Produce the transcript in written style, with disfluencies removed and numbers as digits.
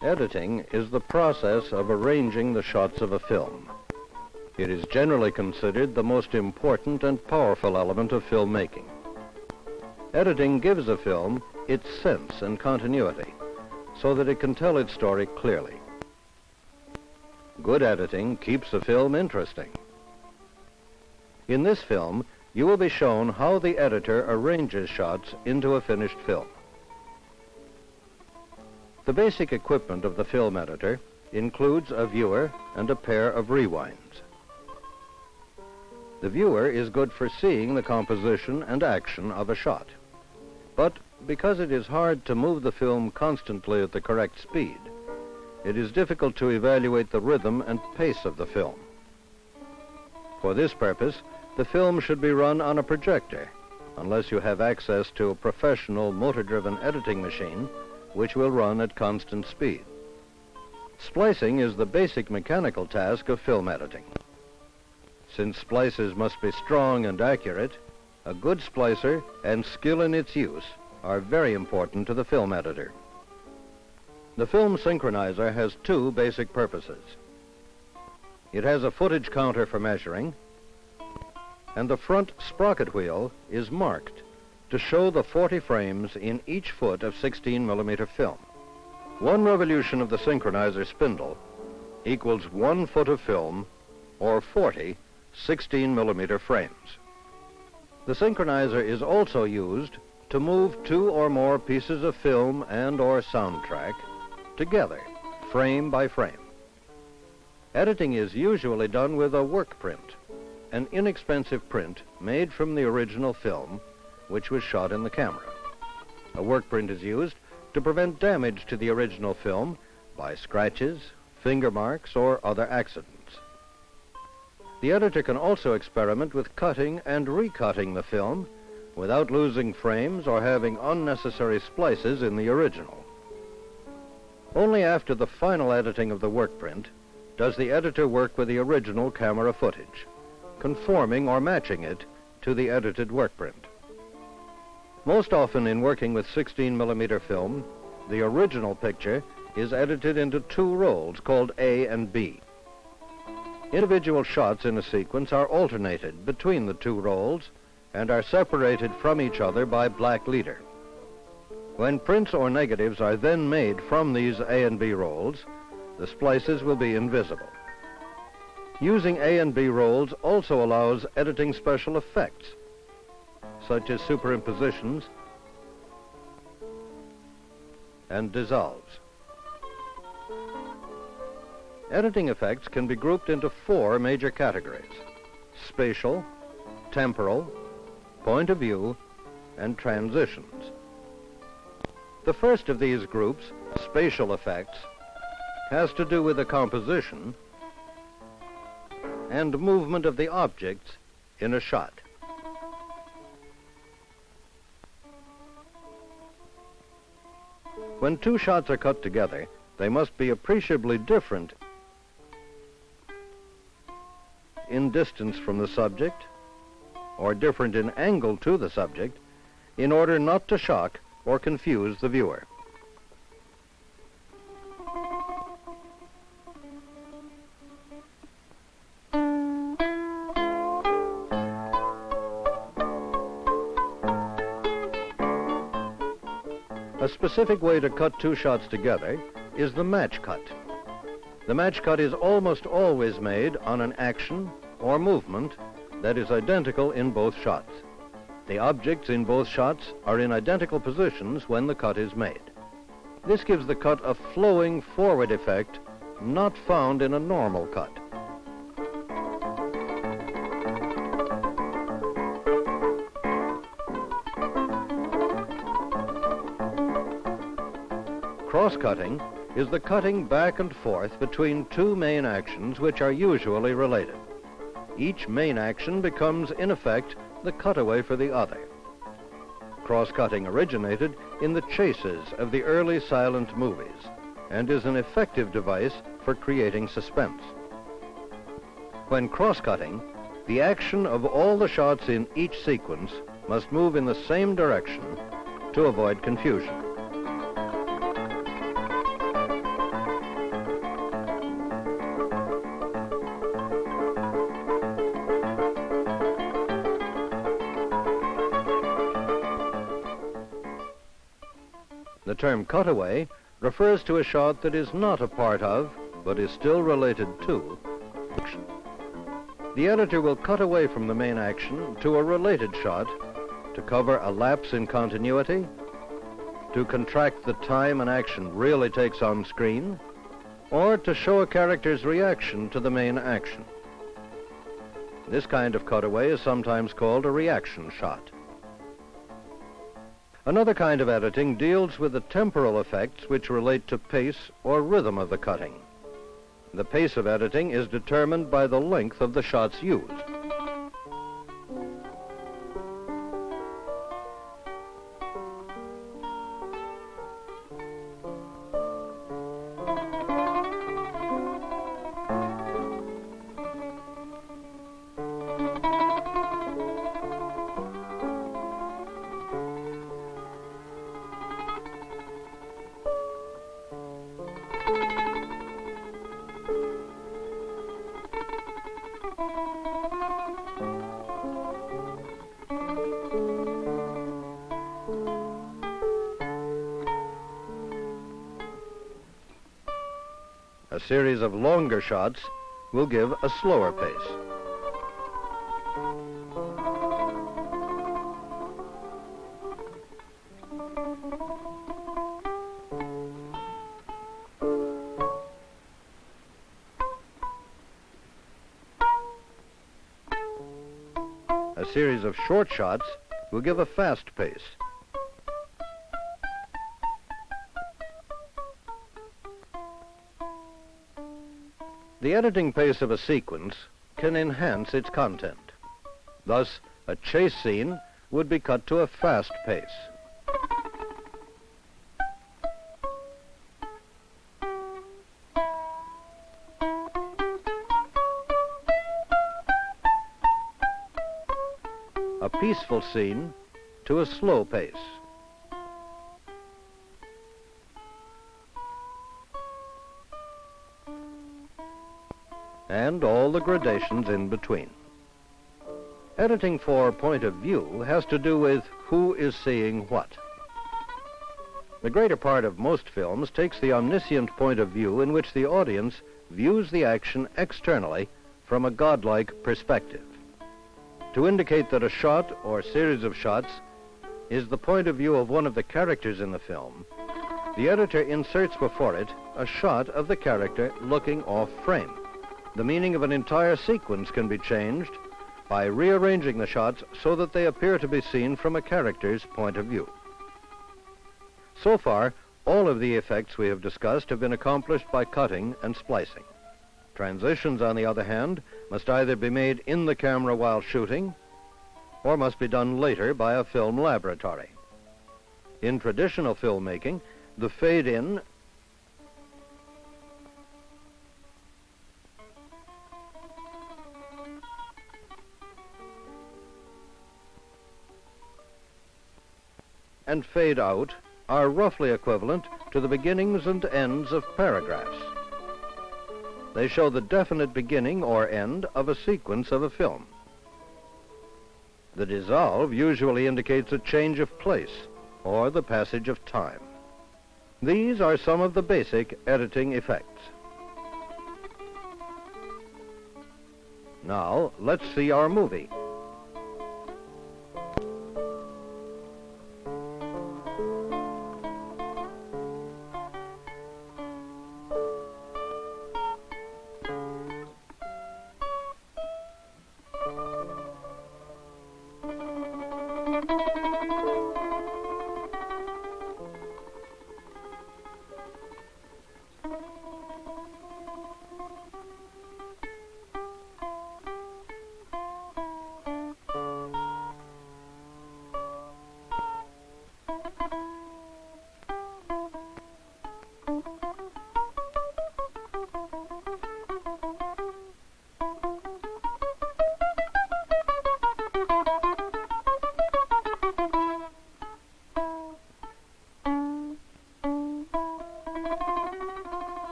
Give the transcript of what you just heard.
Editing is the process of arranging the shots of a film. It is generally considered the most important and powerful element of filmmaking. Editing gives a film its sense and continuity so that it can tell its story clearly. Good editing keeps a film interesting. In this film, you will be shown how the editor arranges shots into a finished film. The basic equipment of the film editor includes a viewer and a pair of rewinds. The viewer is good for seeing the composition and action of a shot. But because it is hard to move the film constantly at the correct speed, it is difficult to evaluate the rhythm and pace of the film. For this purpose, the film should be run on a projector, unless you have access to a professional motor-driven editing machine which will run at constant speed. Splicing is the basic mechanical task of film editing. Since splices must be strong and accurate, a good splicer and skill in its use are very important to the film editor. The film synchronizer has two basic purposes. It has a footage counter for measuring, and the front sprocket wheel is marked to show the 40 frames in each foot of 16mm film. One revolution of the synchronizer spindle equals 1 foot of film or 40 16mm frames. The synchronizer is also used to move 2 or more pieces of film and or soundtrack together, frame by frame. Editing is usually done with a work print, an inexpensive print made from the original film which was shot in the camera. A work print is used to prevent damage to the original film by scratches, finger marks, or other accidents. The editor can also experiment with cutting and recutting the film without losing frames or having unnecessary splices in the original. Only after the final editing of the work print does the editor work with the original camera footage, conforming or matching it to the edited work print. Most often in working with 16mm film, the original picture is edited into 2 rolls called A and B. Individual shots in a sequence are alternated between the 2 rolls and are separated from each other by black leader. When prints or negatives are then made from these A and B rolls, the splices will be invisible. Using A and B rolls also allows editing special effects, such as superimpositions and dissolves. Editing effects can be grouped into 4 major categories: spatial, temporal, point of view, and transitions. The first of these groups, spatial effects, has to do with the composition and movement of the objects in a shot. When 2 shots are cut together, they must be appreciably different in distance from the subject or different in angle to the subject in order not to shock or confuse the viewer. A specific way to cut 2 shots together is the match cut. The match cut is almost always made on an action or movement that is identical in both shots. The objects in both shots are in identical positions when the cut is made. This gives the cut a flowing forward effect not found in a normal cut. Cross-cutting is the cutting back and forth between two main actions which are usually related. Each main action becomes, in effect, the cutaway for the other. Cross-cutting originated in the chases of the early silent movies and is an effective device for creating suspense. When cross-cutting, the action of all the shots in each sequence must move in the same direction to avoid confusion. The term cutaway refers to a shot that is not a part of, but is still related to, action. The editor will cut away from the main action to a related shot to cover a lapse in continuity, to contract the time an action really takes on screen, or to show a character's reaction to the main action. This kind of cutaway is sometimes called a reaction shot. Another kind of editing deals with the temporal effects which relate to pace or rhythm of the cutting. The pace of editing is determined by the length of the shots used. A series of longer shots will give a slower pace. A series of short shots will give a fast pace. The editing pace of a sequence can enhance its content. Thus, a chase scene would be cut to a fast pace. A peaceful scene to a slow pace. And all the gradations in between. Editing for point of view has to do with who is seeing what. The greater part of most films takes the omniscient point of view in which the audience views the action externally from a godlike perspective. To indicate that a shot or series of shots is the point of view of one of the characters in the film, the editor inserts before it a shot of the character looking off frame. The meaning of an entire sequence can be changed by rearranging the shots so that they appear to be seen from a character's point of view. So far, all of the effects we have discussed have been accomplished by cutting and splicing. Transitions, on the other hand, must either be made in the camera while shooting or must be done later by a film laboratory. In traditional filmmaking, the fade-in and fade out are roughly equivalent to the beginnings and ends of paragraphs. They show the definite beginning or end of a sequence of a film. The dissolve usually indicates a change of place or the passage of time. These are some of the basic editing effects. Now, let's see our movie.